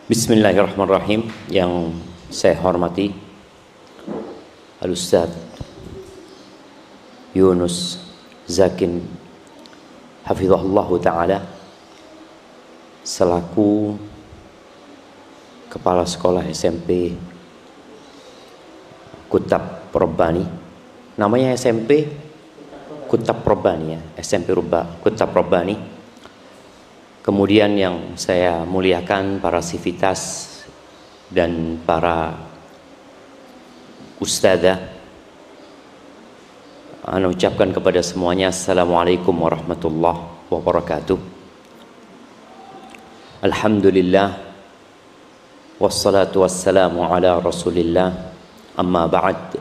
Bismillahirrahmanirrahim. Yang saya hormati Al-Ustaz Yunus Zakin hafizahullah ta'ala selaku Kepala Sekolah SMP Kutab Rabbani. Namanya SMP Kutab Rabbani ya, SMP Kutab Rabbani. Kemudian yang saya muliakan para sivitas dan para ustadzah, ana ucapkan kepada semuanya Assalamualaikum warahmatullahi wabarakatuh. Alhamdulillah wassalatu wassalamu ala Rasulillah. Amma ba'd.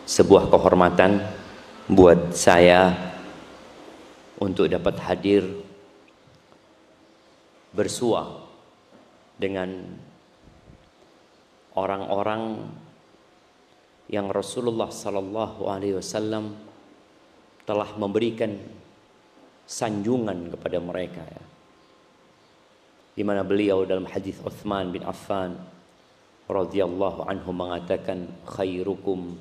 Sebuah kehormatan buat saya untuk dapat hadir bersua dengan orang-orang yang Rasulullah sallallahu alaihi wasallam telah memberikan sanjungan kepada mereka ya. Di mana beliau dalam hadis Utsman bin Affan radhiyallahu anhu mengatakan khairukum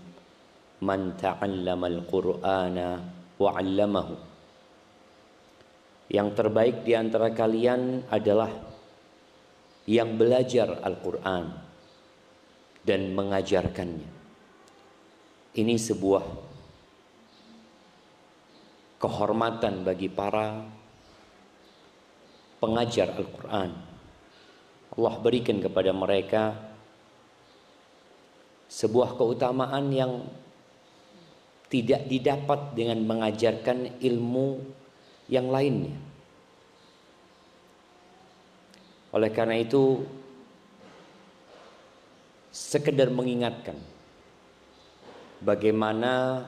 man ta'allamal Qur'ana wa 'allamahu. Yang terbaik di antara kalian adalah yang belajar Al-Quran dan mengajarkannya. Ini sebuah kehormatan bagi para pengajar Al-Quran. Allah berikan kepada mereka sebuah keutamaan yang tidak didapat dengan mengajarkan ilmu yang lainnya. Oleh karena itu, sekedar mengingatkan bagaimana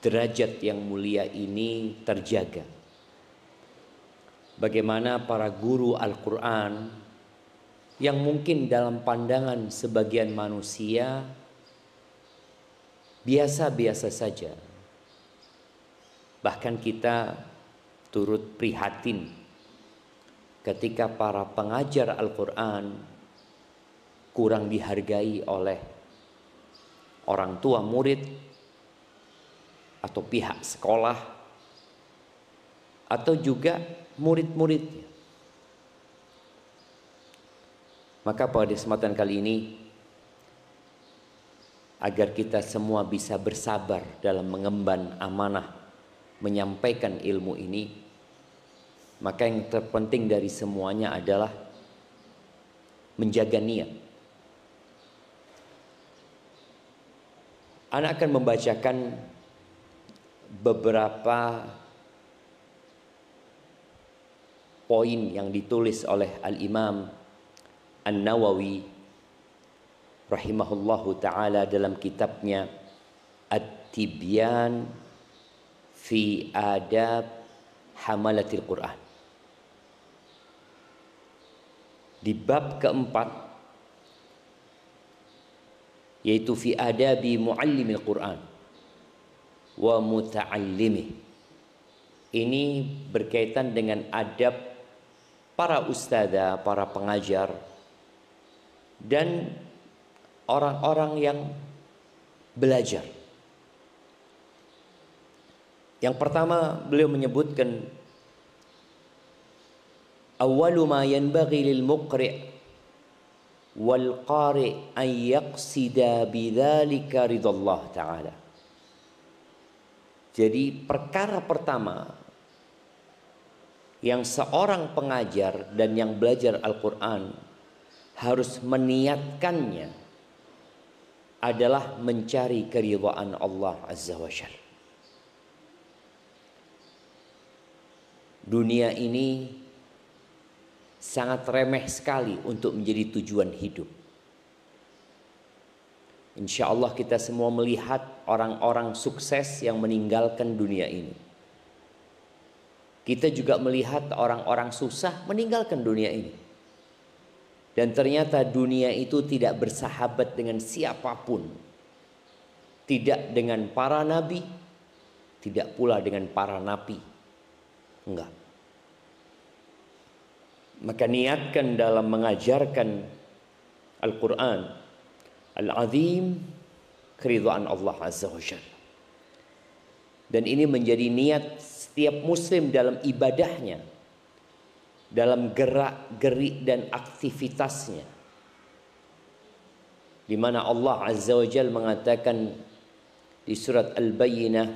derajat yang mulia ini terjaga. Bagaimana para guru Al-Quran yang mungkin dalam pandangan sebagian manusia biasa-biasa saja. Bahkan kita turut prihatin ketika para pengajar Al-Quran kurang dihargai oleh orang tua murid atau pihak sekolah atau juga murid-muridnya. Maka pada kesempatan kali ini, agar kita semua bisa bersabar dalam mengemban amanah menyampaikan ilmu ini, maka yang terpenting dari semuanya adalah menjaga niat. Ana akan membacakan beberapa poin yang ditulis oleh Al-Imam An-Nawawi rahimahullahu ta'ala dalam kitabnya At-Tibyan fi Adab Hamalatil Quran. Di bab keempat, yaitu fi adabi muallimil Quran wa muta'allimih. Ini berkaitan dengan adab para ustadzah, para pengajar dan orang-orang yang belajar. Yang pertama, beliau menyebutkan awwalu ma yanbaghi lil muqri' wal qari' an yaqsida bidzalika ridallah ta'ala. Jadi perkara pertama yang seorang pengajar dan yang belajar Al-Quran harus meniatkannya adalah mencari keridhaan Allah Azza wa Jalla. Dunia ini sangat remeh sekali untuk menjadi tujuan hidup. Insya Allah kita semua melihat orang-orang sukses yang meninggalkan dunia ini. Kita juga melihat orang-orang susah meninggalkan dunia ini. Dan ternyata dunia itu tidak bersahabat dengan siapapun. Tidak dengan para nabi, tidak pula dengan para nabi. Enggak. Maka niatkan dalam mengajarkan Al-Quran Al-Azim keridhaan Allah Azza wa Jalla. Dan ini menjadi niat setiap muslim dalam ibadahnya, dalam gerak-gerik dan aktivitasnya. Di mana Allah Azza wa Jalla mengatakan di surat Al-Bayyinah,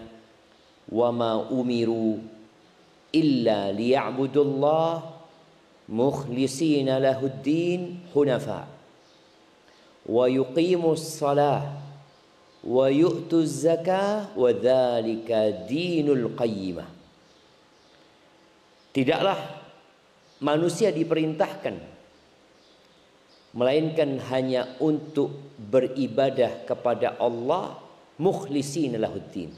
"Wa ma umiru illa liya'budullah mukhlishina lahuddin hunafa wa yuqimus salah wa yu'tuz zakah wa dzalika dinul qayyimah." Tidaklah manusia diperintahkan melainkan hanya untuk beribadah kepada Allah mukhlishina lahuddin,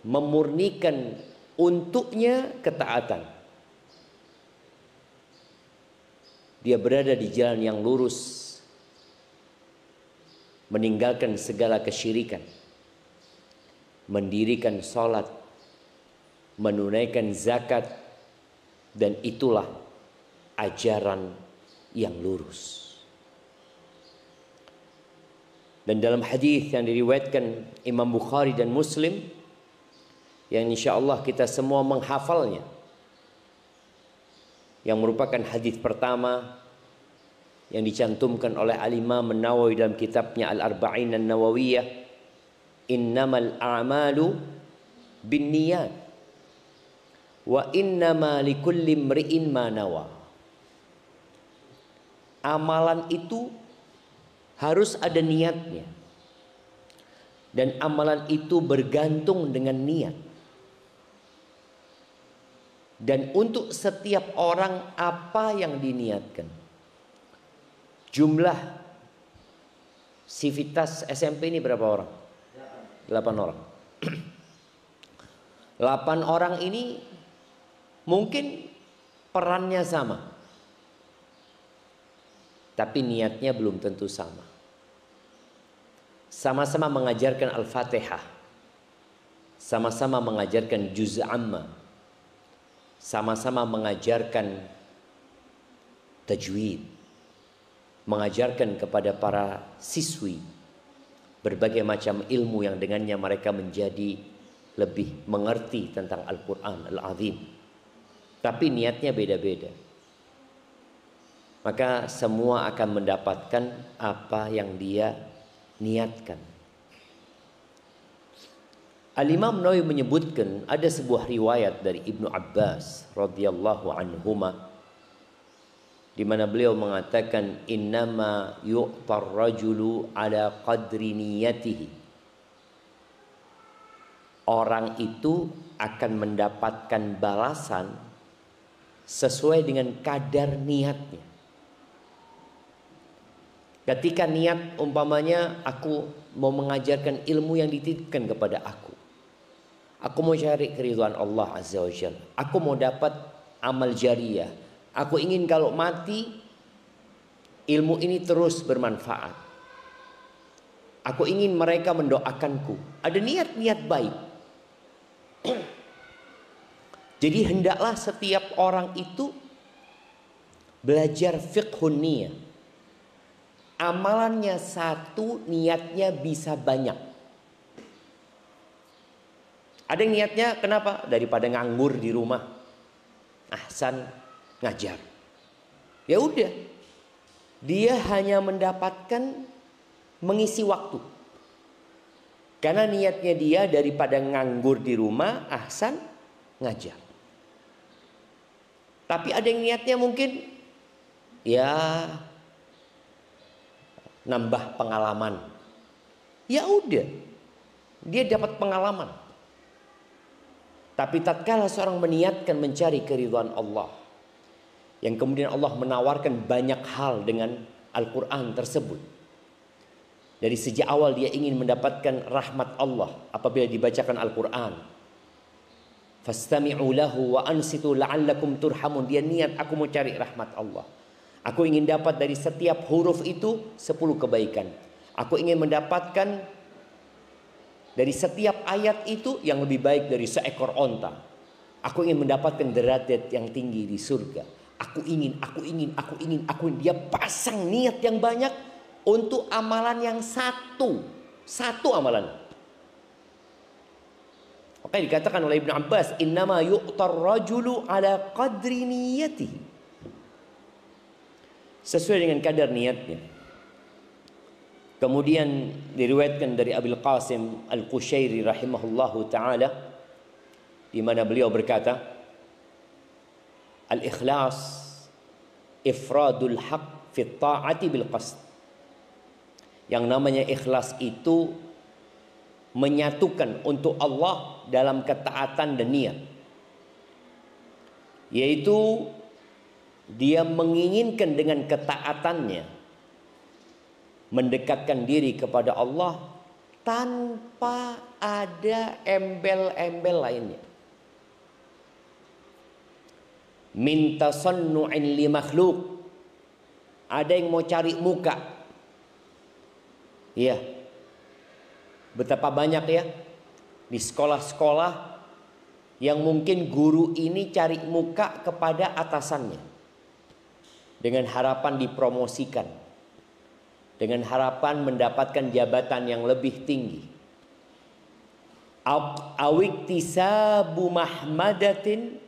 memurnikan untuknya ketaatan. Dia berada di jalan yang lurus, meninggalkan segala kesyirikan, mendirikan salat, menunaikan zakat, dan itulah ajaran yang lurus. Dan dalam hadis yang diriwayatkan Imam Bukhari dan Muslim, yang insyaallah kita semua menghafalnya, yang merupakan hadis pertama yang dicantumkan oleh Al-Imam An-Nawawi dalam kitabnya Al-Arba'in An-Nawawiyah, "Innamal a'malu binniyat wa innama likulli imri'in ma nawa." Amalan itu harus ada niatnya, dan amalan itu bergantung dengan niat. Dan untuk setiap orang apa yang diniatkan. Jumlah sivitas SMP ini berapa orang? 8 orang. 8 orang ini mungkin perannya sama, tapi niatnya belum tentu sama. Sama-sama mengajarkan Al-Fatihah, sama-sama mengajarkan juz amma, sama-sama mengajarkan tajwid, mengajarkan kepada para siswi berbagai macam ilmu yang dengannya mereka menjadi lebih mengerti tentang Al-Quran Al-Azim. Tapi niatnya beda-beda. Maka semua akan mendapatkan apa yang dia niatkan. Al-Imam Nawawi menyebutkan ada sebuah riwayat dari Ibnu Abbas radhiyallahu anhuma, di mana beliau mengatakan, "Innama yu'tar rajulu ala qadri niyatihi." Orang itu akan mendapatkan balasan sesuai dengan kadar niatnya. Ketika niat, umpamanya aku mau mengajarkan ilmu yang dititipkan kepada aku. Aku mau cari keridhaan Allah Azza wa Jalla. Aku mau dapat amal jariyah. Aku ingin kalau mati ilmu ini terus bermanfaat. Aku ingin mereka mendoakanku. Ada niat-niat baik. Jadi hendaklah setiap orang itu belajar fiqhun niyah. Amalannya satu, niatnya bisa banyak. Ada yang niatnya kenapa? Daripada nganggur di rumah, ahsan ngajar. Ya udah, dia hanya mendapatkan mengisi waktu. Karena niatnya dia daripada nganggur di rumah, ahsan ngajar. Tapi ada yang niatnya mungkin ya nambah pengalaman. Ya udah, dia dapat pengalaman. Tapi tatkala seorang meniatkan mencari keridhaan Allah, yang kemudian Allah menawarkan banyak hal dengan Al-Quran tersebut. Dari sejak awal dia ingin mendapatkan rahmat Allah apabila dibacakan Al-Quran. Fastami'u lahu wa ansitu la'allakum turhamun. Dia niat, aku mau cari rahmat Allah. Aku ingin dapat dari setiap huruf itu 10 kebaikan. Aku ingin mendapatkan dari setiap ayat itu yang lebih baik dari seekor onta. Aku ingin mendapatkan derajat yang tinggi di surga. Aku ingin, aku ingin, aku ingin, aku ingin. Dia pasang niat yang banyak untuk amalan yang satu. Satu amalan. Oke, dikatakan oleh Ibnu Abbas, innama yu'tar rajulu ala qadri niyatihi. Sesuai dengan kadar niatnya. Kemudian diriwayatkan dari Abil Qasim Al-Qushairi rahimahullahu ta'ala, di mana beliau berkata, al-ikhlas ifradul haq fi ta'ati bil qasd. Yang namanya ikhlas itu menyatukan untuk Allah dalam ketaatan dan niat, yaitu dia menginginkan dengan ketaatannya mendekatkan diri kepada Allah tanpa ada embel-embel lainnya. Min tasannu'in li makhluk. Ada yang mau cari muka. Iya. Betapa banyak ya di sekolah-sekolah yang mungkin guru ini cari muka kepada atasannya dengan harapan dipromosikan, dengan harapan mendapatkan jabatan yang lebih tinggi. Awiktisabu mahmadatin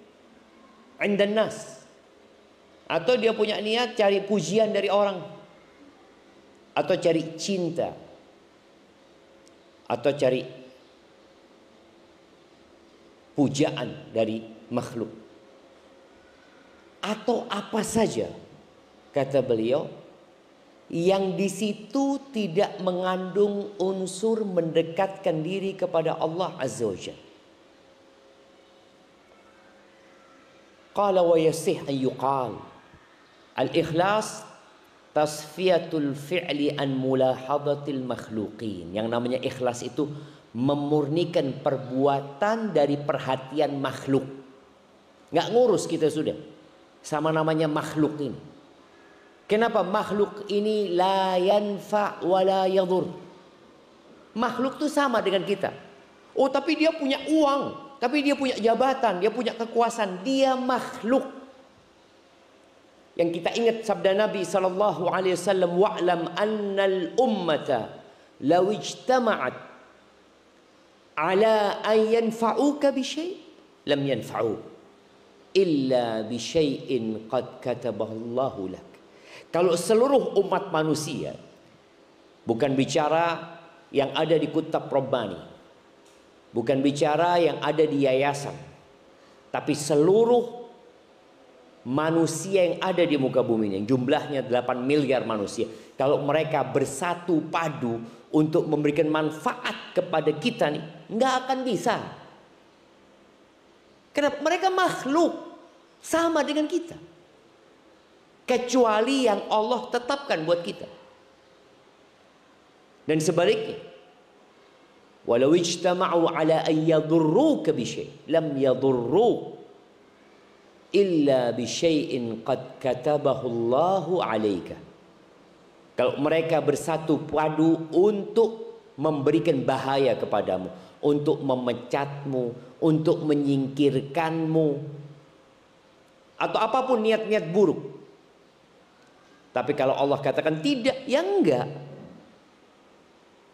indan nas. Atau dia punya niat cari pujian dari orang, atau cari cinta, atau cari pujaan dari makhluk, atau apa saja, kata beliau, yang di situ tidak mengandung unsur mendekatkan diri kepada Allah Azza wa Jalla. Qala wa yasih an yuqal al-ikhlas tasfiyatul fi'li an mulahadatil makhluqin. Yang namanya ikhlas itu memurnikan perbuatan dari perhatian makhluk. Nggak ngurus kita sudah sama namanya makhluk ini. Kenapa? Makhluk ini la yanfa wa la yadur. Makhluk itu sama dengan kita. Oh, tapi dia punya uang, tapi dia punya jabatan, dia punya kekuasaan, dia makhluk. Yang kita ingat sabda Nabi sallallahu alaihi wasallam, wa'lam annal ummata law ijtama'at ala an yanfa'uka bi syai' lam yanfa'u illa bi syai'in qad katabahu Allahu lak. Kalau seluruh umat manusia, bukan bicara yang ada di Kutab Rabbani, bukan bicara yang ada di yayasan, tapi seluruh manusia yang ada di muka bumi ini, jumlahnya 8 miliar manusia, kalau mereka bersatu padu untuk memberikan manfaat kepada kita nih, nggak akan bisa. Karena mereka makhluk sama dengan kita, kecuali yang Allah tetapkan buat kita. Dan sebaliknya, walau ijtama'u ala an yadurruka bi syai' lam yadurru illa bi syai'in qad katabahu Allahu 'alaika. Kalau mereka bersatu padu untuk memberikan bahaya kepadamu, untuk memecatmu, untuk menyingkirkanmu, atau apapun niat-niat buruk. Tapi kalau Allah katakan tidak, ya enggak.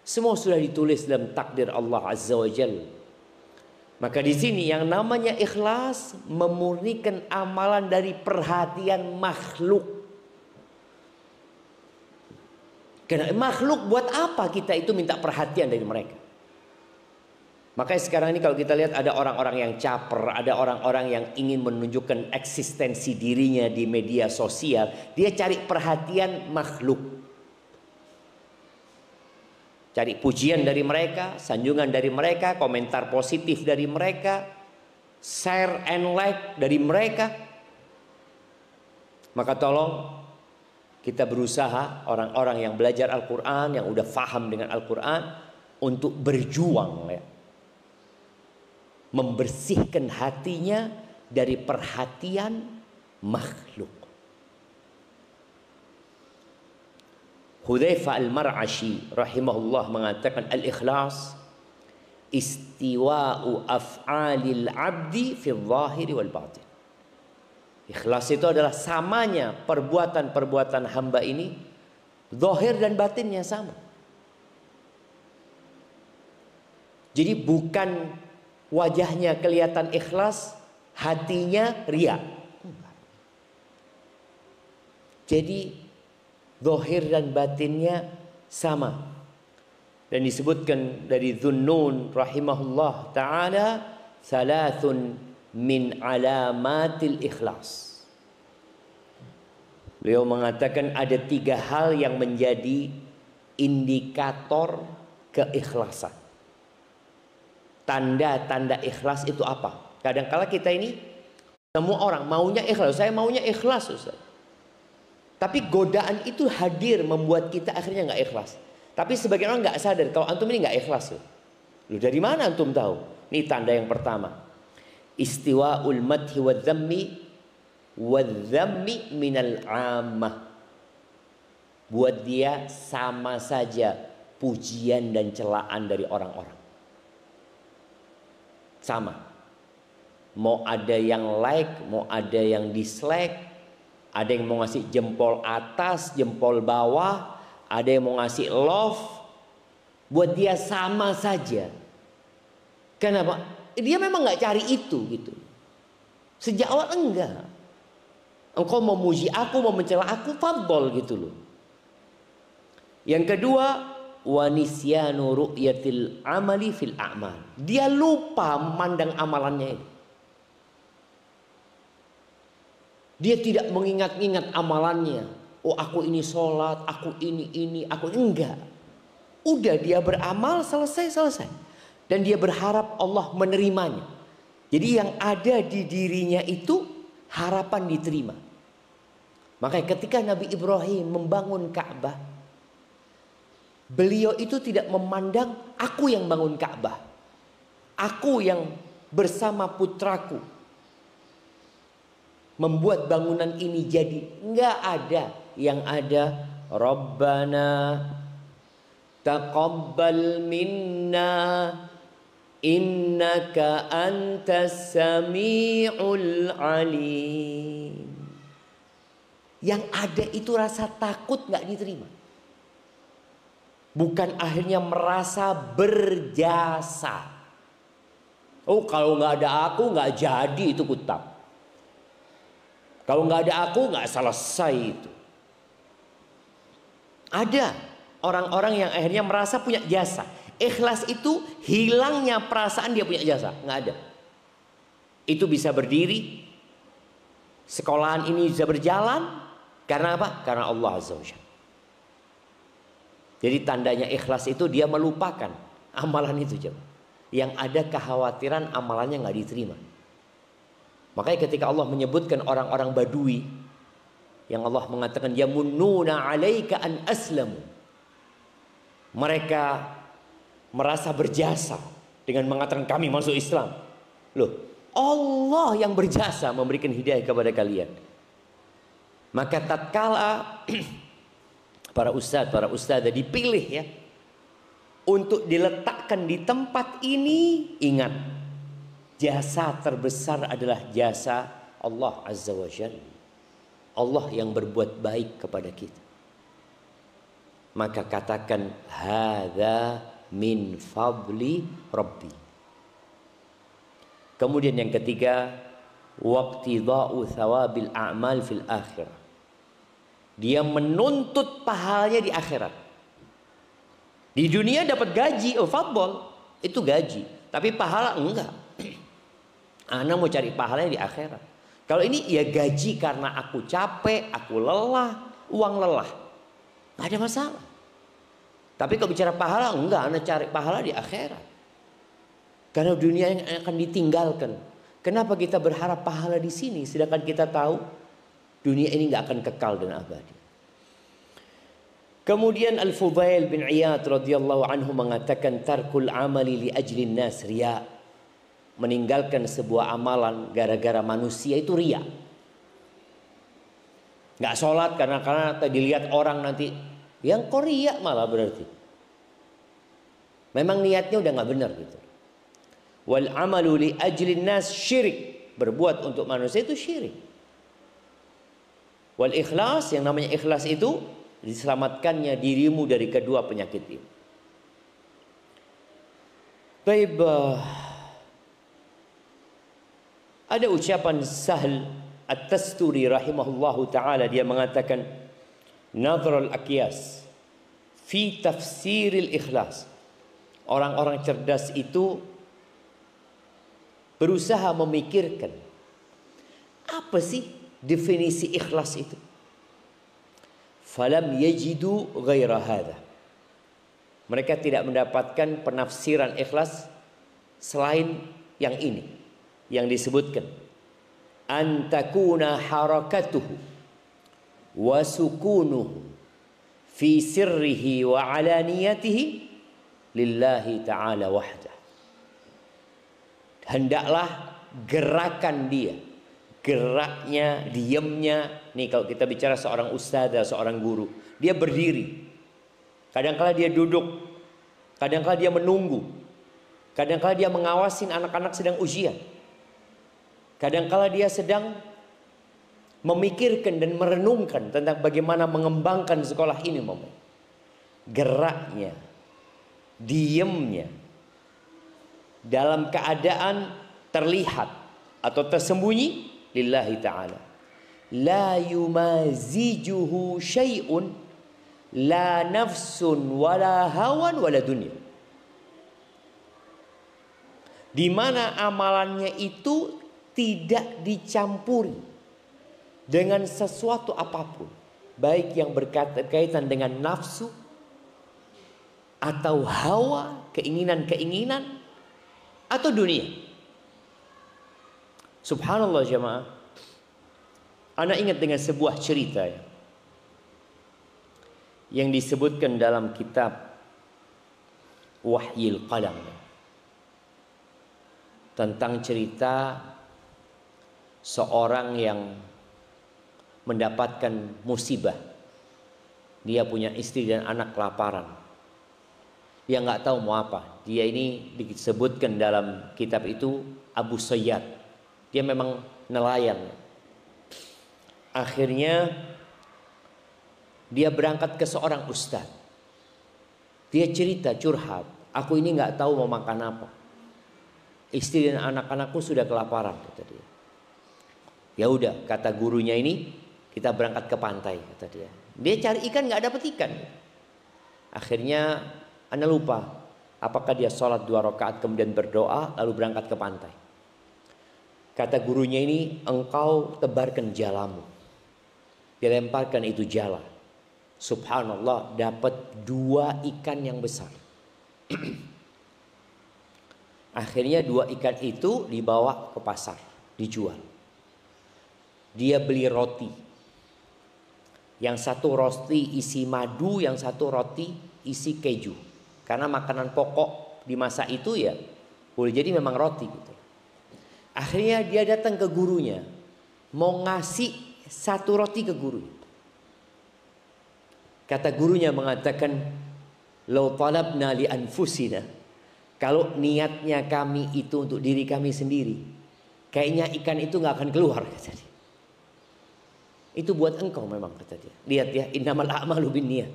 Semua sudah ditulis dalam takdir Allah Azza wa Jalla. Maka di sini yang namanya ikhlas memurnikan amalan dari perhatian makhluk. Karena makhluk, buat apa kita itu minta perhatian dari mereka? Makanya sekarang ini kalau kita lihat ada orang-orang yang caper, ada orang-orang yang ingin menunjukkan eksistensi dirinya di media sosial, dia cari perhatian makhluk. Cari pujian dari mereka, sanjungan dari mereka, komentar positif dari mereka, share and like dari mereka. Maka tolong kita berusaha, orang-orang yang belajar Al-Quran, yang udah faham dengan Al-Quran, untuk berjuang ya, membersihkan hatinya dari perhatian makhluk. Hudzaifah Al-Mar'ashi rahimahullah mengatakan, al-ikhlas istiwa'u af'alil abdi fi dhahiri wal batin. Ikhlas itu adalah samanya perbuatan-perbuatan hamba ini, zahir dan batinnya sama. Jadi bukan wajahnya kelihatan ikhlas, hatinya riya. Jadi zahir dan batinnya sama. Dan disebutkan dari Dhunnun rahimahullah ta'ala, thalathun min alamatil ikhlas. Beliau mengatakan ada 3 hal yang menjadi indikator keikhlasan. Tanda-tanda ikhlas itu apa? Kadang-kala kita ini, semua orang maunya ikhlas. Saya maunya ikhlas, Ustaz. Tapi godaan itu hadir membuat kita akhirnya nggak ikhlas. Tapi sebagian orang nggak sadar kalau antum ini nggak ikhlas. Loh, dari mana antum tahu? Ini tanda yang pertama. Istiwa'ul madhi wa dzammi minal 'ammah. Buat dia sama saja pujian dan celaan dari orang-orang. Sama. Mau ada yang like, mau ada yang dislike, ada yang mau ngasih jempol atas, jempol bawah, ada yang mau ngasih love, buat dia sama saja. Kenapa? Dia memang nggak cari itu gitu. Sejak awal enggak. Engkau mau muji aku, mau mencela aku, fadhol gitu loh. Yang kedua, wa nisyanu ru'yatil amali fil a'mal. Dia lupa memandang amalannya itu. Dia tidak mengingat-ingat amalannya. Oh, aku ini sholat, aku ini, aku enggak. Udah dia beramal, selesai. Dan dia berharap Allah menerimanya. Jadi yang ada di dirinya itu harapan diterima. Makanya ketika Nabi Ibrahim membangun Ka'bah, beliau itu tidak memandang aku yang bangun Ka'bah, aku yang bersama putraku membuat bangunan ini jadi. Enggak ada. Yang ada, Rabbana taqabbal minna innaka antas sami'ul alim. Yang ada itu rasa takut nggak diterima. Bukan akhirnya merasa berjasa. Oh, kalau nggak ada aku nggak jadi itu kutab. Kalau nggak ada aku nggak selesai itu. Ada orang-orang yang akhirnya merasa punya jasa. Ikhlas itu hilangnya perasaan dia punya jasa. Nggak ada. Itu bisa berdiri. Sekolahan ini bisa berjalan. Karena apa? Karena Allah Azza wa Jalla. Jadi tandanya ikhlas itu dia melupakan amalan itu. Yang ada kekhawatiran amalannya nggak diterima. Makanya ketika Allah menyebutkan orang-orang Badui, yang Allah mengatakan yamunnuna 'alaika an aslamu. Mereka merasa berjasa dengan mengatakan kami masuk Islam. Loh, Allah yang berjasa memberikan hidayah kepada kalian. Maka tatkala para ustadz dipilih ya untuk diletakkan di tempat ini, ingat, jasa terbesar adalah jasa Allah Azza wa Jalla. Allah yang berbuat baik kepada kita. Maka katakan hadza min fadli Rabbi. Kemudian yang ketiga, waqtida'u thawabil a'mal fil akhirah. Dia menuntut pahalanya di akhirat. Di dunia dapat gaji, oh fadl, itu gaji. Tapi pahala enggak. Ana mau cari pahalanya di akhirat. Kalau ini ya gaji karena aku capek, aku lelah, uang lelah. Nggak ada masalah. Tapi kalau bicara pahala, enggak, Anda cari pahala di akhirat. Karena dunia yang akan ditinggalkan. Kenapa kita berharap pahala di sini, sedangkan kita tahu dunia ini nggak akan kekal dan abadi. Kemudian Al-Fudail bin Iyad radhiyallahu anhu mengatakan tarkul amali li ajlin nas riya. Meninggalkan sebuah amalan gara-gara manusia itu riya. Nggak sholat karena dilihat orang nanti. Yang kok riya malah berarti. Memang niatnya udah nggak benar gitu. Wal amalu li ajlin nas syirik. Berbuat untuk manusia itu syirik. Wal ikhlas, yang namanya ikhlas itu diselamatkannya dirimu dari kedua penyakit ini. Baik, ada ucapan Sahl At-Tasturi rahimahullahu ta'ala, dia mengatakan Nadhr al-Akyas fi tafsiril ikhlas. Orang-orang cerdas itu berusaha memikirkan apa sih definisi ikhlas itu. Falam yajidu ghaira hadha. Mereka tidak mendapatkan penafsiran ikhlas selain yang ini yang disebutkan, an takuna harakatuhu wa sukunuhu fi sirrihi wa alaniyatihi lillahi ta'ala wahdah. Hendaklah gerakan dia, geraknya, diamnya. Nih kalau kita bicara seorang ustadzah, seorang guru, dia berdiri, kadang-kala dia duduk, kadang-kala dia menunggu, kadang-kala dia mengawasin anak-anak sedang ujian, kadang-kala dia sedang memikirkan dan merenungkan tentang bagaimana mengembangkan sekolah ini. Geraknya, diamnya, dalam keadaan terlihat atau tersembunyi, lillahi ta'ala. La yumazijuhu syai'un, la nafsun wala hawan wala dunia. Di mana amalannya itu tidak dicampuri dengan sesuatu apapun, baik yang berkaitan dengan nafsu atau hawa, keinginan-keinginan, atau dunia. Subhanallah jemaah. Ana ingat dengan sebuah cerita yang disebutkan dalam kitab Wahyil Qalam, tentang cerita seorang yang mendapatkan musibah. Dia punya istri dan anak kelaparan. Dia nggak tahu mau apa. Dia ini disebutkan dalam kitab itu Abu Sayyad. Dia memang nelayan. Akhirnya dia berangkat ke seorang ustaz. Dia cerita, curhat, aku ini nggak tahu mau makan apa. Istri dan anak-anakku sudah kelaparan, kata dia. Ya udah, kata gurunya ini, kita berangkat ke pantai, kata dia. Dia cari ikan, nggak dapet ikan. Akhirnya ana lupa apakah dia sholat 2 rakaat kemudian berdoa lalu berangkat ke pantai. Kata gurunya ini, engkau tebarkan jalamu. Dia lemparkan itu jala. Subhanallah, dapat 2 ikan yang besar. Akhirnya 2 ikan itu dibawa ke pasar, dijual. Dia beli roti. Yang satu roti isi madu, yang satu roti isi keju. Karena makanan pokok di masa itu ya boleh jadi memang roti gitu. Akhirnya dia datang ke gurunya, mau ngasih 1 roti ke guru. Kata gurunya mengatakan, "Lau talabna li anfusina." Kalau niatnya kami itu untuk diri kami sendiri, kayaknya ikan itu nggak akan keluar, kata dia. Itu buat engkau memang, kata dia. Lihat ya, innamal a'malu binniyat.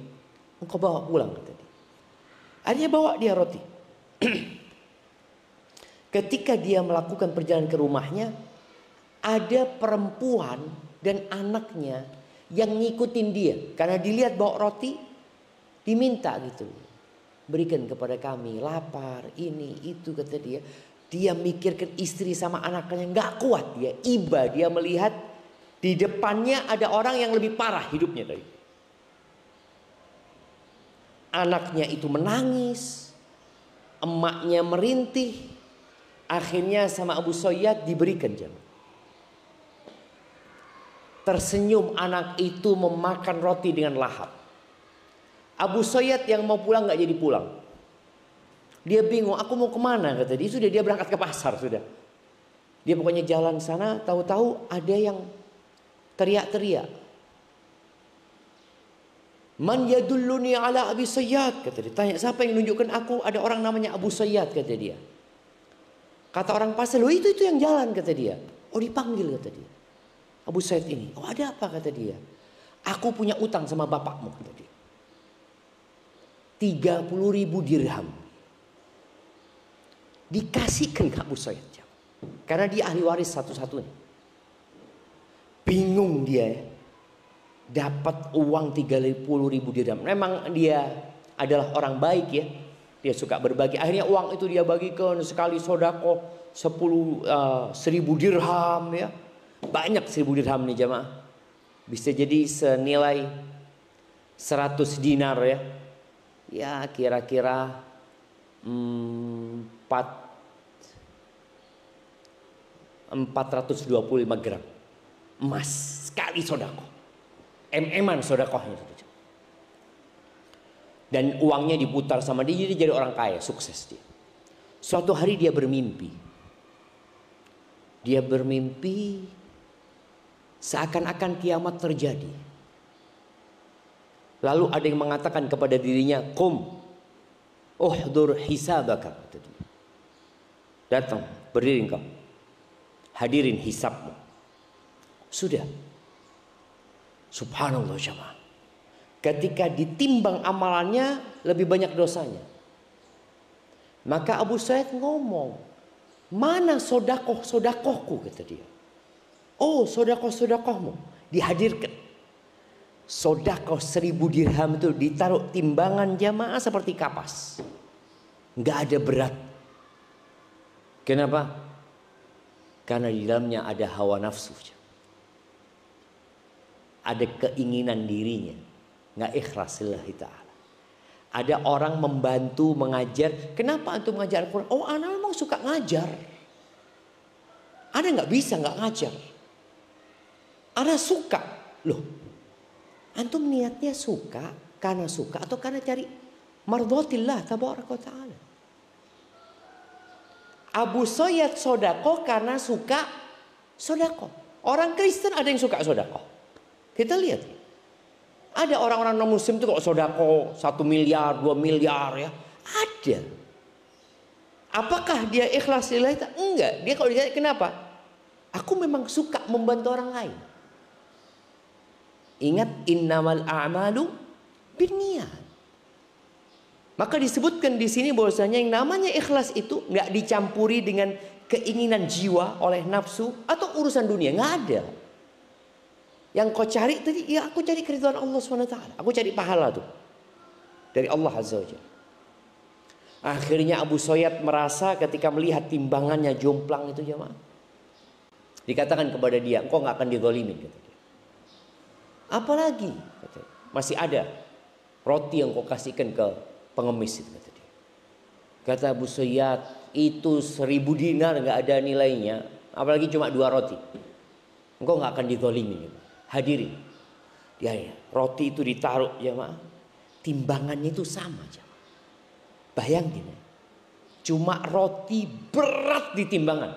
Engkau bawa pulang, kata dia. Akhirnya bawa dia roti. Ketika dia melakukan perjalanan ke rumahnya, ada perempuan dan anaknya yang ngikutin dia. Karena dilihat bawa roti, diminta gitu. Berikan kepada kami, lapar, ini, itu, kata dia. Dia mikirkan istri sama anaknya, nggak kuat dia. Iba, dia melihat di depannya ada orang yang lebih parah hidupnya dari dia. Anaknya itu menangis, emaknya merintih. Akhirnya sama Abu Sayyad diberikan jamu. Tersenyum anak itu memakan roti dengan lahap. Abu Sayyad yang mau pulang gak jadi pulang. Dia bingung, aku mau kemana, kata dia. Sudah, dia berangkat ke pasar sudah. Dia pokoknya jalan sana, tahu-tahu ada yang teriak-teriak. Man yadulluni ala Abi Sayyad, kata dia. Tanya, siapa yang menunjukkan aku ada orang namanya Abu Sayyad, kata dia. Kata orang pasar, loh itu yang jalan, kata dia. Oh, dipanggil, kata dia. Abu Said ini. Oh, ada apa, kata dia. Aku punya utang sama bapakmu, kata dia. 30.000 dirham. Dikasihkan ke Abu Said. Karena dia ahli waris satu-satunya. Bingung dia ya. Dapat uang 30.000 dirham. Memang dia adalah orang baik ya. Dia suka berbagi. Akhirnya uang itu dia bagikan sekali sodako 1.000 dirham ya. Banyak 1.000 dirham nih jamaah. Bisa jadi senilai 100 dinar ya. Ya kira-kira 425 gram emas sekali sodako. Eman sodakohnya. Dan uangnya diputar sama dia, jadi orang kaya, sukses dia. Suatu hari dia bermimpi. Dia bermimpi seakan-akan kiamat terjadi. Lalu ada yang mengatakan kepada dirinya, "Qum uhdur hisabaka." Datang, berdiri engkau. Hadirin hisabmu. Sudah. Subhanallah jemaah. Ketika ditimbang amalannya lebih banyak dosanya. Maka Abu Said ngomong, "Mana sodakoh-sodakohku?" kata dia. "Oh, sodakoh-sodakohmu." Dihadirkan. Sodakoh 1.000 dirham itu ditaruh timbangan jamaah seperti kapas. Nggak ada berat. Kenapa? Karena di dalamnya ada hawa nafsu. Ada keinginan dirinya. Nggak ikhlas lillahi ta'ala. Ada orang membantu mengajar. Kenapa antum mengajar Al-Quran? Oh, anak memang suka ngajar. Ada nggak bisa nggak ngajar? Ada suka. Loh, antum niatnya suka karena suka atau karena cari mardhatillah tabaraka wa ta'ala? Abu Sayyid sodako karena suka sodako. Orang Kristen ada yang suka sodako. Kita lihat. Ada orang-orang non muslim itu kok sodako 1 miliar, 2 miliar ya. Ada. Apakah dia ikhlas lillahi? Enggak. Dia kalau ditanya kenapa? Aku memang suka membantu orang lain. Ingat, innamal a'malu binniyat. Maka disebutkan di sini bahwasanya yang namanya ikhlas itu nggak dicampuri dengan keinginan jiwa oleh nafsu atau urusan dunia, nggak ada. Yang kau cari tadi, ya aku cari keridhaan Allah SWT. Aku cari pahala tuh dari Allah Azza wa Jalla. Akhirnya Abu Sayyid merasa ketika melihat timbangannya jomplang itu jemaah. Dikatakan kepada dia, engkau nggak akan dizalimin, kata dia. Apalagi masih ada roti yang kau kasihkan ke pengemis itu, kata dia. Kata Abu Sayyid, itu 1.000 dinar nggak ada nilainya, apalagi cuma 2 roti. Engkau nggak akan dizalimin. Hadirin, ya, roti itu ditaruh jemaah, timbangannya itu sama jemaah. Bayangin, cuma roti berat di timbangan.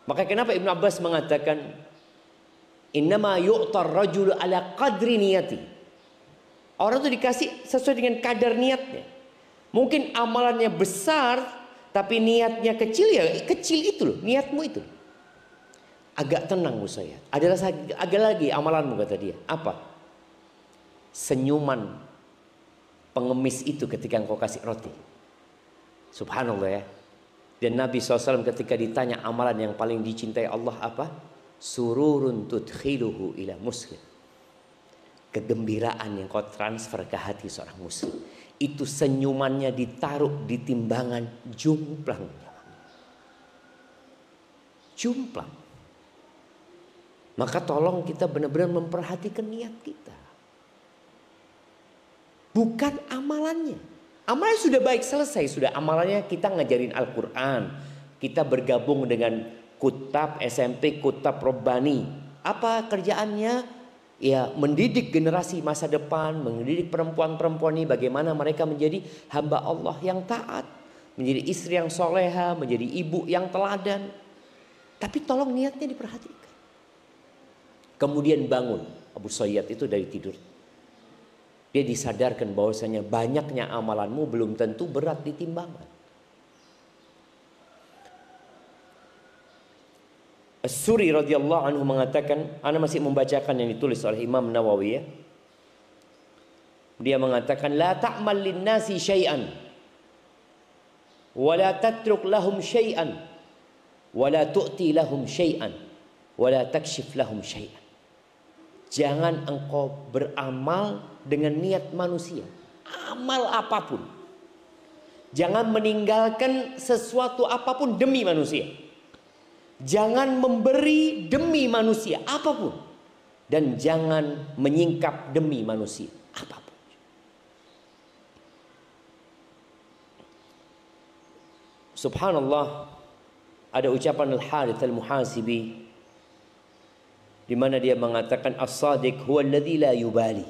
Maka kenapa Ibn Abbas mengatakan, innama yu'tar rajulu ala qadri niyati. Orang itu dikasih sesuai dengan kadar niatnya. Mungkin amalannya besar, tapi niatnya kecil, ya kecil itu loh, niatmu itu. Agak tenang Abu Sayyid. Ada lagi amalanmu, kata dia. Apa? Senyuman pengemis itu ketika engkau kasih roti. Subhanallah ya. Dan Nabi SAW ketika ditanya amalan yang paling dicintai Allah apa? Sururun tudkhiluhu ila muslim. Kegembiraan yang kau transfer ke hati seorang muslim. Itu senyumannya ditaruh di timbangan jomplang. Jomplang. Maka tolong kita benar-benar memperhatikan niat kita. Bukan amalannya. Amalannya sudah baik, selesai. Sudah amalannya kita ngajarin Al-Quran. Kita bergabung dengan kutab SMP, kutab Robbani. Apa kerjaannya? Ya, mendidik generasi masa depan. Mendidik perempuan-perempuan ini bagaimana mereka menjadi hamba Allah yang taat. Menjadi istri yang soleha. Menjadi ibu yang teladan. Tapi tolong niatnya diperhatikan. Kemudian bangun Abu Sayyid itu dari tidur. Dia disadarkan bahwasanya banyaknya amalanmu belum tentu berat di timbangan. As-Suri radhiyallahu anhu mengatakan, ana masih membacakan yang ditulis oleh Imam Nawawi ya. Dia mengatakan, la ta'mal lin-nasi syai'an wa la tatruk lahum syai'an wa la tu'ti lahum syai'an wa la takshif lahum syai'an. Jangan engkau beramal dengan niat manusia, amal apapun. Jangan meninggalkan sesuatu apapun demi manusia. Jangan memberi demi manusia apapun, dan jangan menyingkap demi manusia apapun. Subhanallah, ada ucapan Al-Harith Al-Muhasibi di mana dia mengatakan as-sadiq huwa alladhi la yubali.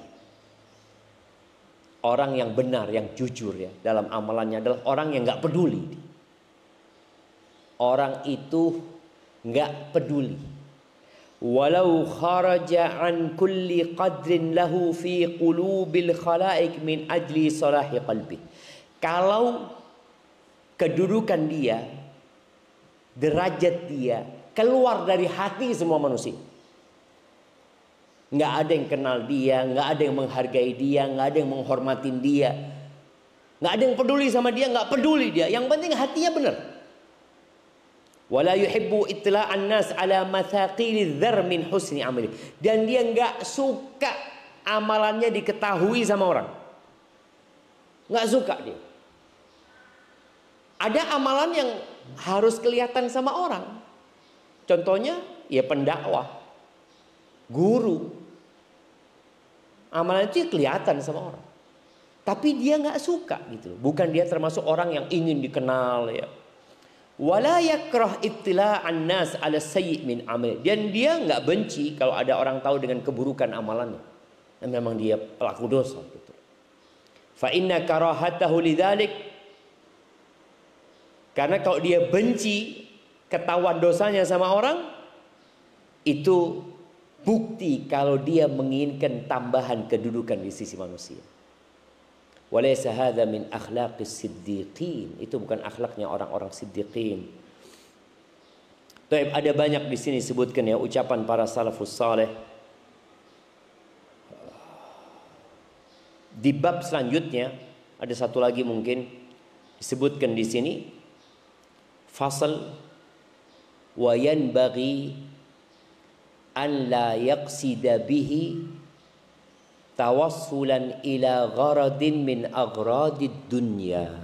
Orang yang benar, yang jujur ya dalam amalannya adalah orang yang enggak peduli. Orang itu enggak peduli. Walau kharaja an kulli qadrin lahu fi qulubil khalaik min ajli salahi qalbi. Kalau kedudukan dia, derajat dia keluar dari hati semua manusia, nggak ada yang kenal dia, nggak ada yang menghargai dia, nggak ada yang menghormatin dia, nggak ada yang peduli sama dia, nggak peduli dia. Yang penting hatinya benar. Wala yuhibbu itla'an nas ala mathaqili dzar min husni amali. Dan dia nggak suka amalannya diketahui sama orang. Nggak suka dia. Ada amalan yang harus kelihatan sama orang. Contohnya ya pendakwah, guru. Amalan itu kelihatan sama orang. Tapi dia nggak suka gitu. Bukan dia termasuk orang yang ingin dikenal ya. Wala yakrah ittila'an nas ala sayyi' min amal. Dan dia nggak benci kalau ada orang tahu dengan keburukan amalannya. Dan memang dia pelaku dosa gitu. Fa inna karahatahu lidzalik, karena kalau dia benci ketahuan dosanya sama orang, itu bukti kalau dia menginginkan tambahan kedudukan di sisi manusia. Walaysa hadza min akhlaqis siddiqin. Itu bukan akhlaknya orang-orang siddiqin. Baik, ada banyak di sini disebutkan ya ucapan para salafus saleh. Di bab selanjutnya ada satu lagi mungkin disebutkan di sini, fasal wa yanbaghi an la yaqsida bihi tawassulan ila gharadin min aghradid dunya.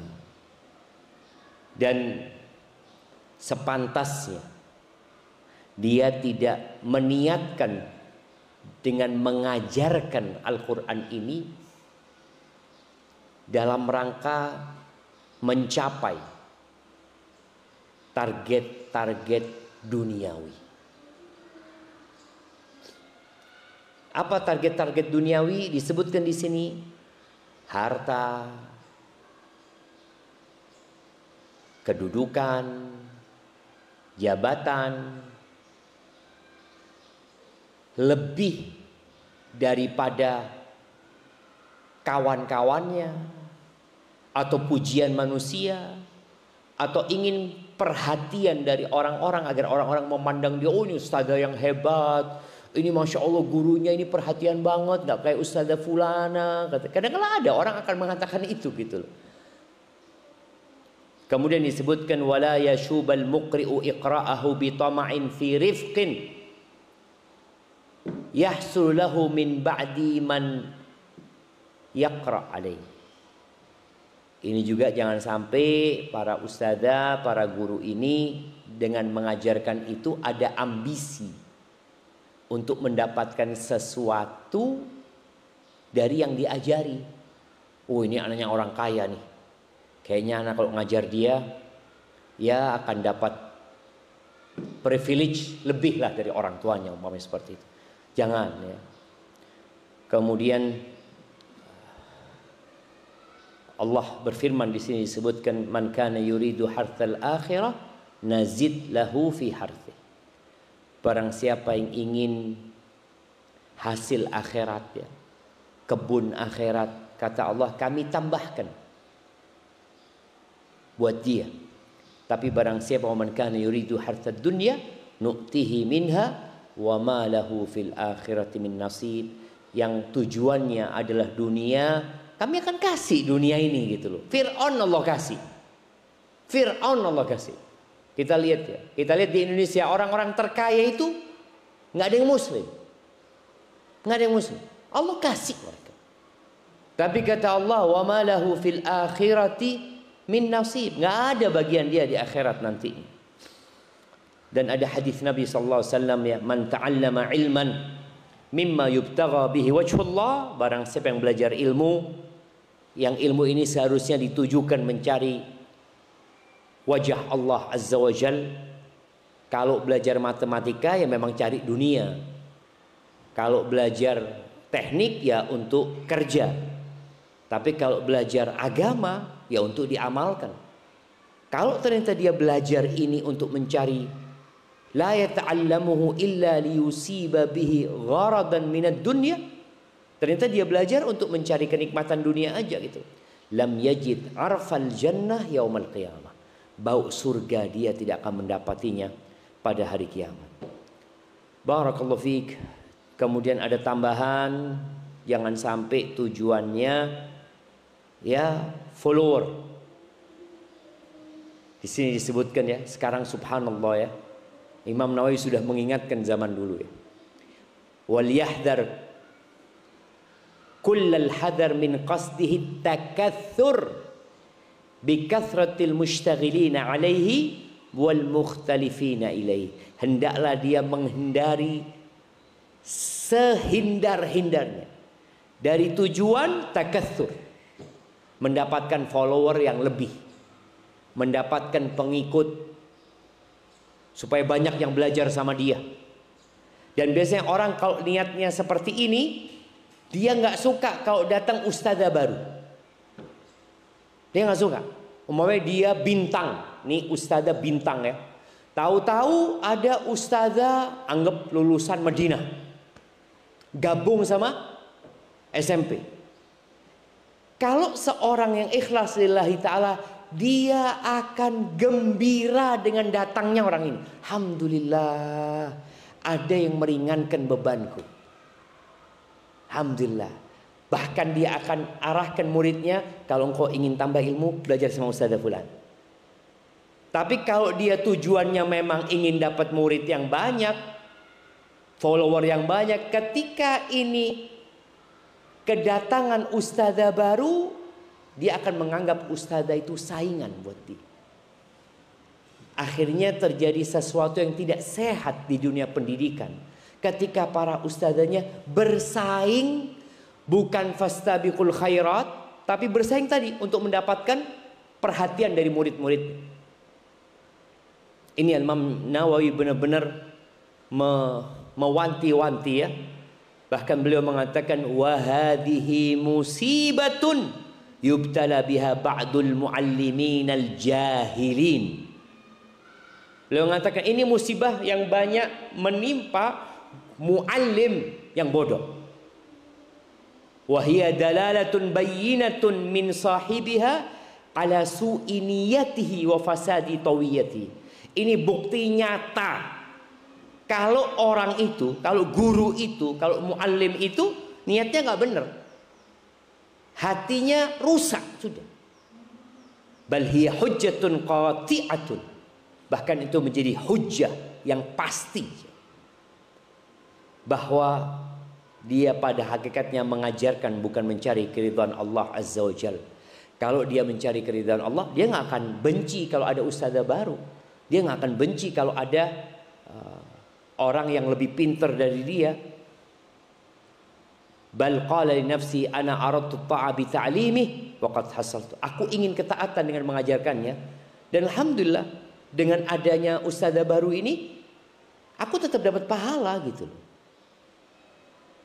Dan sepantasnya dia tidak meniatkan dengan mengajarkan Al-Quran ini dalam rangka mencapai target-target duniawi. Apa target-target duniawi disebutkan di sini? Harta, kedudukan, jabatan, lebih daripada kawan-kawannya, atau pujian manusia, atau ingin perhatian dari orang-orang agar orang-orang memandang dia, oh ini ustazah yang hebat, ini masya Allah gurunya ini perhatian banget, nggak kayak ustazah fulana. Kadang-kadang ada orang akan mengatakan itu gitu loh. Kemudian disebutkan wala yashubal muqri'u iqra'ahu bi tama'in fi rifqin yahsul lahu min ba'di man yaqra' alaih. Ini juga jangan sampai para ustazah, para guru ini dengan mengajarkan itu ada ambisi untuk mendapatkan sesuatu dari yang diajari. Oh ini anaknya orang kaya nih, kayaknya anak kalau ngajar dia ya akan dapat privilege lebih lah dari orang tuanya, umpamanya seperti itu. Jangan ya. Kemudian Allah berfirman di sini disebutkan man kana yuridu harthal akhirah nazid lahu fi harthih. Barang siapa yang ingin hasil akhirat ya, kebun akhirat, kata Allah kami tambahkan buat dia. Tapi barang siapa man kana yuridu harthad dunya nu'tihi minha wa ma lahu fil akhirati min nasib. Yang tujuannya adalah dunia, kami akan kasih dunia ini gitu loh. Fir'aun Allah kasih. Fir'aun Allah kasih. Kita lihat ya, kita lihat di Indonesia orang-orang terkaya itu nggak ada yang muslim, nggak ada yang muslim. Allah kasih mereka. Tapi kata Allah, wa ma lahu fil akhirati min nasib, nggak ada bagian dia di akhirat nanti. Dan ada hadis Nabi sallallahu alaihi wasallam ya, man ta'allama ilman mimma yubtagha bihi wajhullah, barang siapa yang belajar ilmu yang ilmu ini seharusnya ditujukan mencari wajah Allah azza wa jal. Kalau belajar matematika ya memang cari dunia, kalau belajar teknik ya untuk kerja, tapi kalau belajar agama ya untuk diamalkan. Kalau ternyata dia belajar ini untuk mencari, la yata'allamuhu illa liyusiba bihi gharadan minad dunya, ternyata dia belajar untuk mencari kenikmatan dunia aja gitu. Lam yajid arfal jannah yaumal qiyamah, bau surga dia tidak akan mendapatinya pada hari kiamat. Barakallahu fiik. Kemudian ada tambahan, jangan sampai tujuannya ya follower. Di sini disebutkan ya, sekarang subhanallah ya, Imam Nawawi sudah mengingatkan zaman dulu ya. Wal yahdhar kullal hadar min qasdihi takatsur bi kathratil mushtaghilina alaihi wal mukhtalifina ilaihi. Hendaklah dia menghindari sehindar-hindarnya dari tujuan takatsur, mendapatkan follower yang lebih, mendapatkan pengikut supaya banyak yang belajar sama dia. Dan biasanya orang kalau niatnya seperti ini, dia nggak suka kalau datang ustadzah baru. Dia nggak suka. Umpamanya dia bintang, nih ustadzah bintang ya. Tahu-tahu ada ustadzah anggap lulusan Madinah, gabung sama SMP. Kalau seorang yang ikhlas lillahi ta'ala, dia akan gembira dengan datangnya orang ini. Alhamdulillah, ada yang meringankan bebanku. Alhamdulillah. Bahkan dia akan arahkan muridnya, kalau engkau ingin tambah ilmu, belajar sama ustadzah fulan. Tapi kalau dia tujuannya memang ingin dapat murid yang banyak, follower yang banyak, ketika ini kedatangan ustadzah baru, dia akan menganggap ustadzah itu saingan buat dia. Akhirnya terjadi sesuatu yang tidak sehat di dunia pendidikan. Ketika para ustadzahnya bersaing, bukan fastabiqul khairat, tapi bersaing tadi untuk mendapatkan perhatian dari murid-murid. Ini Imam Nawawi benar-benar mewanti-wanti ya. Bahkan beliau mengatakan, wa hadhihi musibatun yubtala biha ba'dul muallimin al-jahilin. Beliau mengatakan ini musibah yang banyak menimpa muallim yang bodoh. Wa hiya dalalatun bayyinatun min sahibiha ala su'i niyatihi wa fasadi tawiyatihi. Ini bukti nyata kalau orang itu, kalau guru itu, kalau muallim itu niatnya nggak benar, hatinya rusak sudah. Bal hiya hujjatun qati'atun, bahkan itu menjadi hujjah yang pasti bahwa dia pada hakikatnya mengajarkan bukan mencari keridhaan Allah azza wa jalla. Kalau dia mencari keridhaan Allah, dia nggak akan benci kalau ada ustadzah baru. Dia nggak akan benci kalau ada orang yang lebih pintar dari dia. Bal qala li nafsi ana aradtu ta'a bi ta'limih wa qad hasaltu. Aku ingin ketaatan dengan mengajarkannya, dan alhamdulillah dengan adanya ustadzah baru ini aku tetap dapat pahala gitu loh.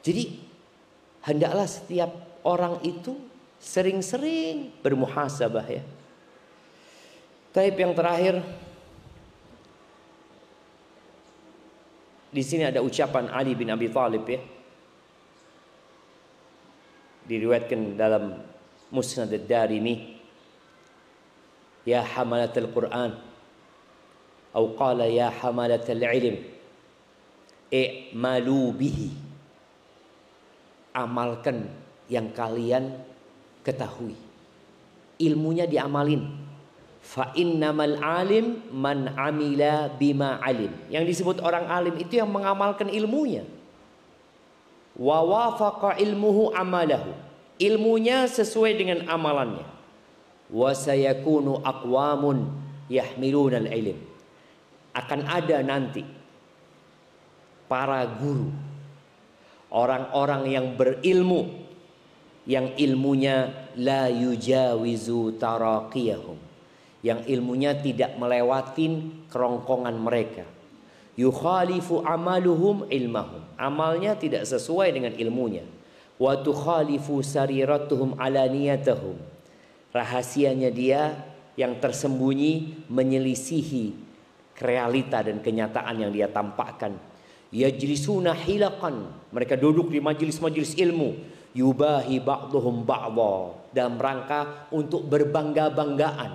Jadi hendaklah setiap orang itu sering-sering bermuhasabah ya. Taib yang terakhir, di sini ada ucapan Ali bin Abi Thalib ya, diriwayatkan dalam Musnad ad-Darimi, ya hamalatul Quran Au qala ya hamalatal ilm i'malu bihi. Amalkan yang kalian ketahui. Ilmunya diamalin. Fa innamal alim man amila bima alim. Yang disebut orang alim itu yang mengamalkan ilmunya. Wa wafaqa ilmuhu amalahu. Ilmunya sesuai dengan amalannya. Wa sayakunu aqwamun yahmiluna al-ilm. Akan ada nanti para guru, orang-orang yang berilmu, yang ilmunya la yujawizu taraqiyahum, yang ilmunya tidak melewatin kerongkongan mereka. Yukhalifu amaluhum ilmahum, amalnya tidak sesuai dengan ilmunya. Wa tukhalifu sariratuhum alaniyatahum, rahasianya dia yang tersembunyi menyelisihi realita dan kenyataan yang dia tampakkan. Yajlisuna hilaqan, mereka duduk di majelis-majelis ilmu. Yubahi ba'duhum ba'dha, dalam rangka untuk berbangga-banggaan,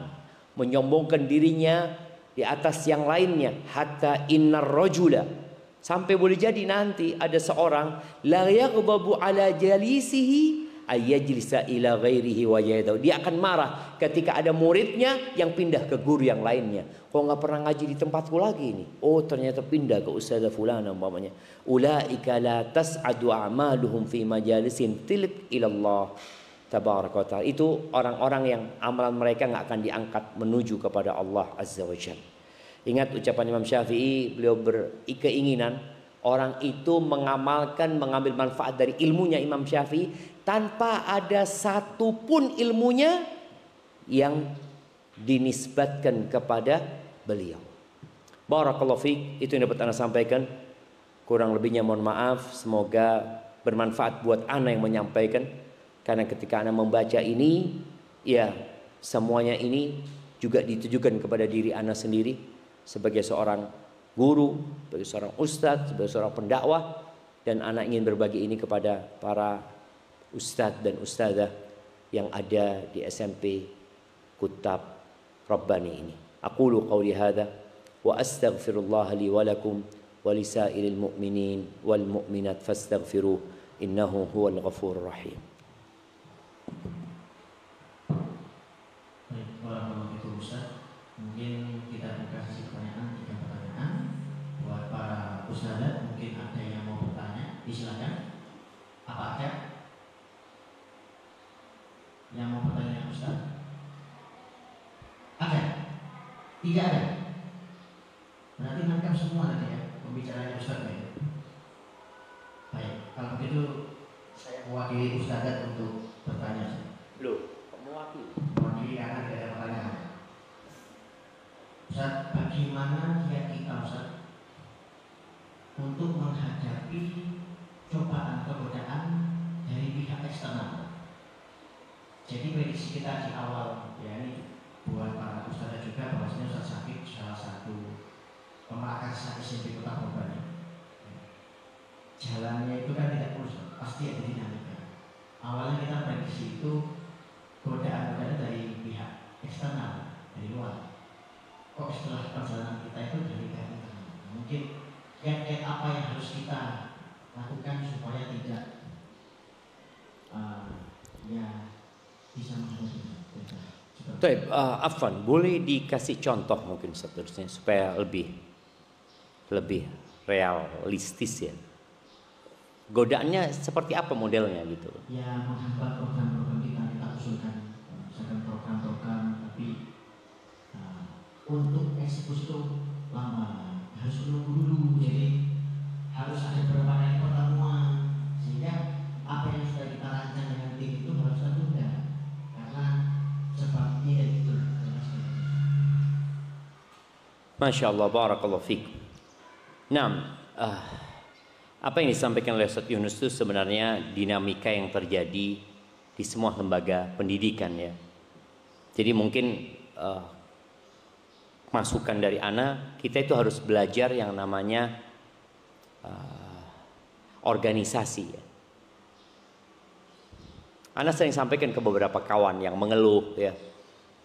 menyombongkan dirinya di atas yang lainnya. Hatta innar rajula, sampai boleh jadi nanti ada seorang la yaghdabu ala jalisihi ayyajlisa ila ghairihi wa yadaw. Dia akan marah ketika ada muridnya yang pindah ke guru yang lainnya. Kok nggak pernah ngaji di tempatku lagi ini? Oh ternyata pindah ke ustazah fulana umpamanya. Ulaika la tas'adu a'maluhum fi majalisin tilq ila Allah tabaraka wa ta'ala. Itu orang-orang yang amalan mereka nggak akan diangkat menuju kepada Allah azza wa jalla. Ingat ucapan Imam Syafi'i, beliau berkeinginan orang itu mengamalkan, mengambil manfaat dari ilmunya Imam Syafi'i tanpa ada satu pun ilmunya yang dinisbatkan kepada beliau. Barakallahu fiik, itu yang dapat Anda sampaikan. Kurang lebihnya mohon maaf, semoga bermanfaat buat Anda yang menyampaikan. Karena ketika Anda membaca ini, ya semuanya ini juga ditujukan kepada diri Anda sendiri sebagai seorang guru, sebagai seorang ustadz, sebagai seorang pendakwah, dan anak ingin berbagi ini kepada para ustadz dan ustadzah yang ada di SMP Kutab Rabbani ini. Aqulu qawli hadza wa astaghfirullah li wa lakum wa lisairil mu'minin wal mu'minat fastaghfiruh innahu huwal ghafurur rahim. Baik, warahmatullahi wabarakatuh. Mungkin kita buka sesi pertanyaan, 3 pertanyaan buat para ustadzah. Mungkin ada yang mau bertanya, disilakan. Apa ada yang mau bertanya Ustaz? Ada? Tidak ada? Berarti nangkap semua tadi ya pembicaranya Ustaz ya? Baik, kalau begitu saya mewakili Ustazah untuk bertanya. Loh, mewakili? Mewakili karena tidak ada pertanyaan. Ustaz, bagaimana kiat kita Ustaz untuk menghadapi cobaan godaan dari pihak eksternal? Jadi prediksi kita di awal ya, ini buat para ustazah juga, bahwasanya Ustaz Syafiq salah satu pemakarsa SMP Kota Bogor. Jalannya itu kan tidak mulus, pasti ada dinamika. Awalnya kita prediksi itu godaan-godaan dari pihak eksternal, dari luar. Kok setelah perjalanan kita itu dari pihak internal? Mungkin kiat-kiat apa yang harus kita lakukan supaya tidak ya bisa menghadapi. Baik, Afwan, boleh dikasih contoh mungkin seterusnya supaya lebih realistis ya. Godaannya seperti apa modelnya gitu? Ya menghambat program-program kita usulkan, misalkan program-program, tapi untuk eksekusi itu lama, harus menunggu dulu, jadi harus ada beberapa kali pertemuan, sehingga apa yang sudah kita rancang dengan tim itu harus tertunda karena sebab ini dan itu. Masya Allah, barakallahu fiik. Nah, apa yang disampaikan oleh Ustaz Yunus itu sebenarnya dinamika yang terjadi di semua lembaga pendidikan ya. Jadi mungkin masukan dari Ana, kita itu harus belajar yang namanya organisasi ya. Ana sering sampaikan ke beberapa kawan yang mengeluh ya,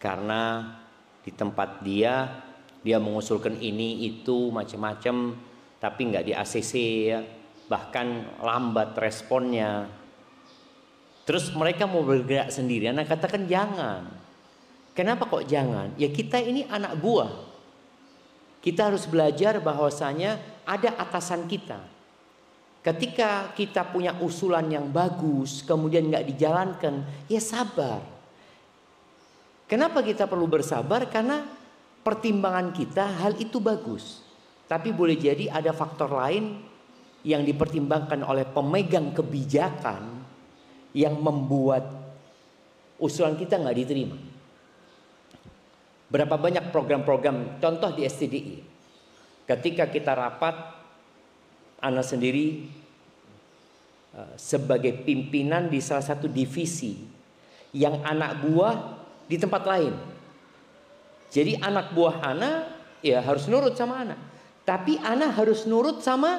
karena di tempat dia Dia mengusulkan ini itu macam-macam, tapi nggak di ACC ya, bahkan lambat responnya. Terus mereka mau bergerak sendiri. Anak katakan jangan. Kenapa kok jangan? Ya kita ini anak buah. Kita harus belajar bahwasanya ada atasan kita. Ketika kita punya usulan yang bagus, kemudian nggak dijalankan, ya sabar. Kenapa kita perlu bersabar? Karena pertimbangan kita hal itu bagus. Tapi boleh jadi ada faktor lain yang dipertimbangkan oleh pemegang kebijakan yang membuat usulan kita nggak diterima. Berapa banyak program-program, contoh di STDI, ketika kita rapat, Ana sendiri sebagai pimpinan di salah satu divisi yang anak buah di tempat lain. Jadi anak buah Ana ya harus nurut sama Ana, tapi Ana harus nurut sama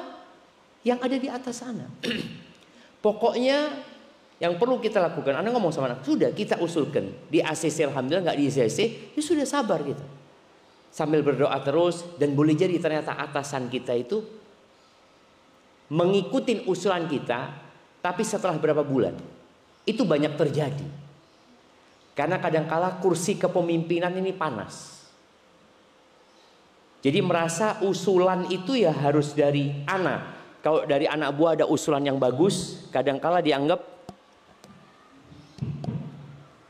yang ada di atas Ana. Pokoknya yang perlu kita lakukan, Ana ngomong sama anak, sudah kita usulkan di ACC, alhamdulillah nggak di ACC, ya sudah sabar kita. Sambil berdoa terus, dan boleh jadi ternyata atasan kita itu mengikuti usulan kita, tapi setelah berapa bulan itu banyak terjadi. Karena kadangkala kursi kepemimpinan ini panas. Jadi merasa usulan itu ya harus dari Ana. Kalau dari anak buah ada usulan yang bagus, kadangkala dianggap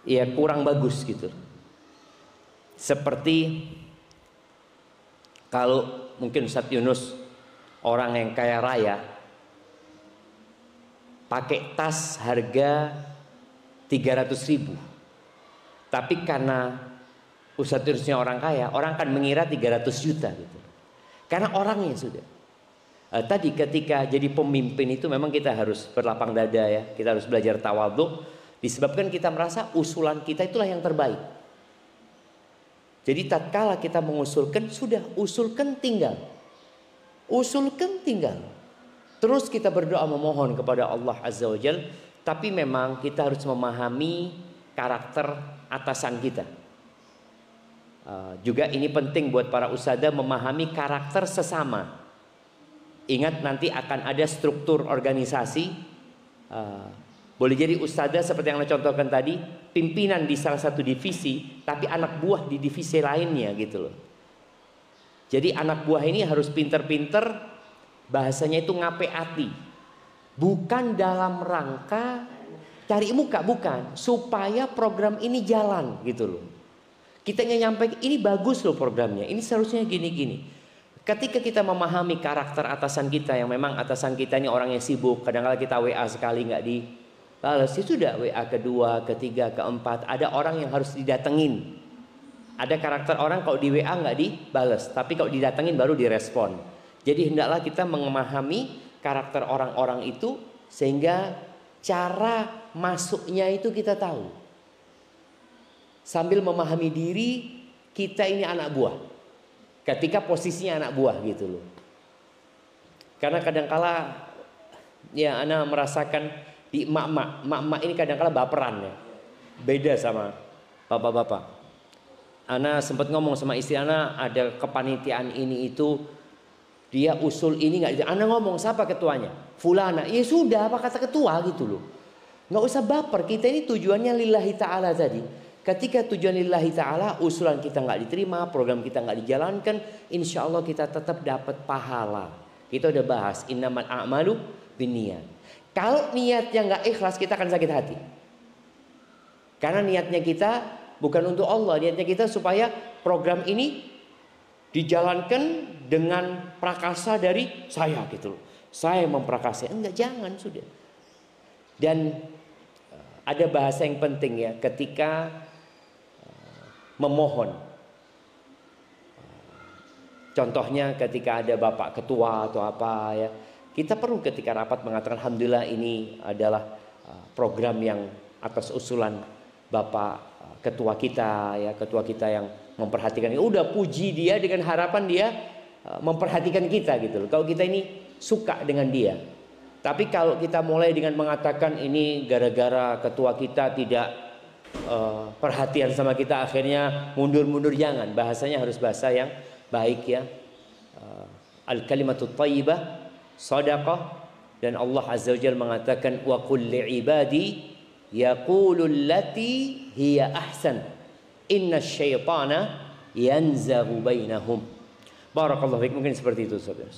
ya kurang bagus gitu. Seperti kalau mungkin Ustadz Yunus orang yang kaya raya, pakai tas harga 300.000, tapi karena Ustadz Yunusnya orang kaya, orang kan mengira 300 juta gitu. Karena orangnya sudah. Tadi ketika jadi pemimpin itu memang kita harus berlapang dada ya, kita harus belajar tawadhu. Disebabkan kita merasa usulan kita itulah yang terbaik. Jadi tatkala kita mengusulkan, sudah usulkan tinggal. Usulkan tinggal. Terus kita berdoa memohon kepada Allah Azza wa Jalla. Tapi memang kita harus memahami karakter atasan kita. Juga ini penting buat para ustadzah memahami karakter sesama. Ingat nanti akan ada struktur organisasi. Boleh jadi ustadzah seperti yang saya contohkan tadi, pimpinan di salah satu divisi, tapi anak buah di divisi lainnya gitu loh. Jadi anak buah ini harus pinter-pinter, bahasanya itu ngape hati. Bukan dalam rangka cari muka, bukan. Supaya program ini jalan gitu loh. Kita ingin nyampaikan, ini bagus loh programnya, ini seharusnya gini-gini. Ketika kita memahami karakter atasan kita, yang memang atasan kita ini orang yang sibuk, kadang-kadang kita WA sekali nggak di balas, itu sudah WA kedua, ketiga, keempat. Ada orang yang harus didatengin. Ada karakter orang kalau di WA nggak dibales, tapi kalau didatengin baru direspon. Jadi hendaklah kita memahami karakter orang-orang itu sehingga cara masuknya itu kita tahu. Sambil memahami diri kita ini anak buah. Ketika posisinya anak buah gitu loh. Karena kadangkala ya Ana merasakan di emak-emak ini kadang-kadang baperan ya. Beda sama bapak-bapak. Ana sempat ngomong sama istri Ana, ada kepanitiaan ini itu, dia usul ini nggak. Ana ngomong siapa ketuanya? Fulana. Ya sudah, apa kata ketua gitu loh. Nggak usah baper. Kita ini tujuannya lillahi ta'ala tadi. Ketika tujuan lillahi ta'ala, usulan kita nggak diterima, program kita nggak dijalankan, insya Allah kita tetap dapat pahala. Kita udah bahas innamal a'malu binniyat. Kalau niatnya nggak ikhlas, kita akan sakit hati. Karena niatnya kita bukan untuk Allah, niatnya kita supaya program ini dijalankan dengan prakarsa dari saya gitu loh. Saya memprakarsa, enggak, jangan, sudah. Dan ada bahasa yang penting ya, ketika memohon. Contohnya ketika ada bapak ketua atau apa ya, kita perlu ketika rapat mengatakan alhamdulillah ini adalah program yang atas usulan Bapak ketua kita ya, ketua kita yang memperhatikan. Udah puji dia dengan harapan dia memperhatikan kita gitu loh. Kalau kita ini suka dengan dia. Tapi kalau kita mulai dengan mengatakan ini gara-gara ketua kita tidak perhatian sama kita, akhirnya mundur-mundur, jangan. Bahasanya harus bahasa yang baik ya. Al-kalimatut thayyibah shadaqah, dan Allah Azza wa Jalla mengatakan wa qul li'ibadi yaqulu allati hiya ahsan innasyaitana yanzaghu bainahum. Barakallahu fiik. Mungkin seperti itu saudara.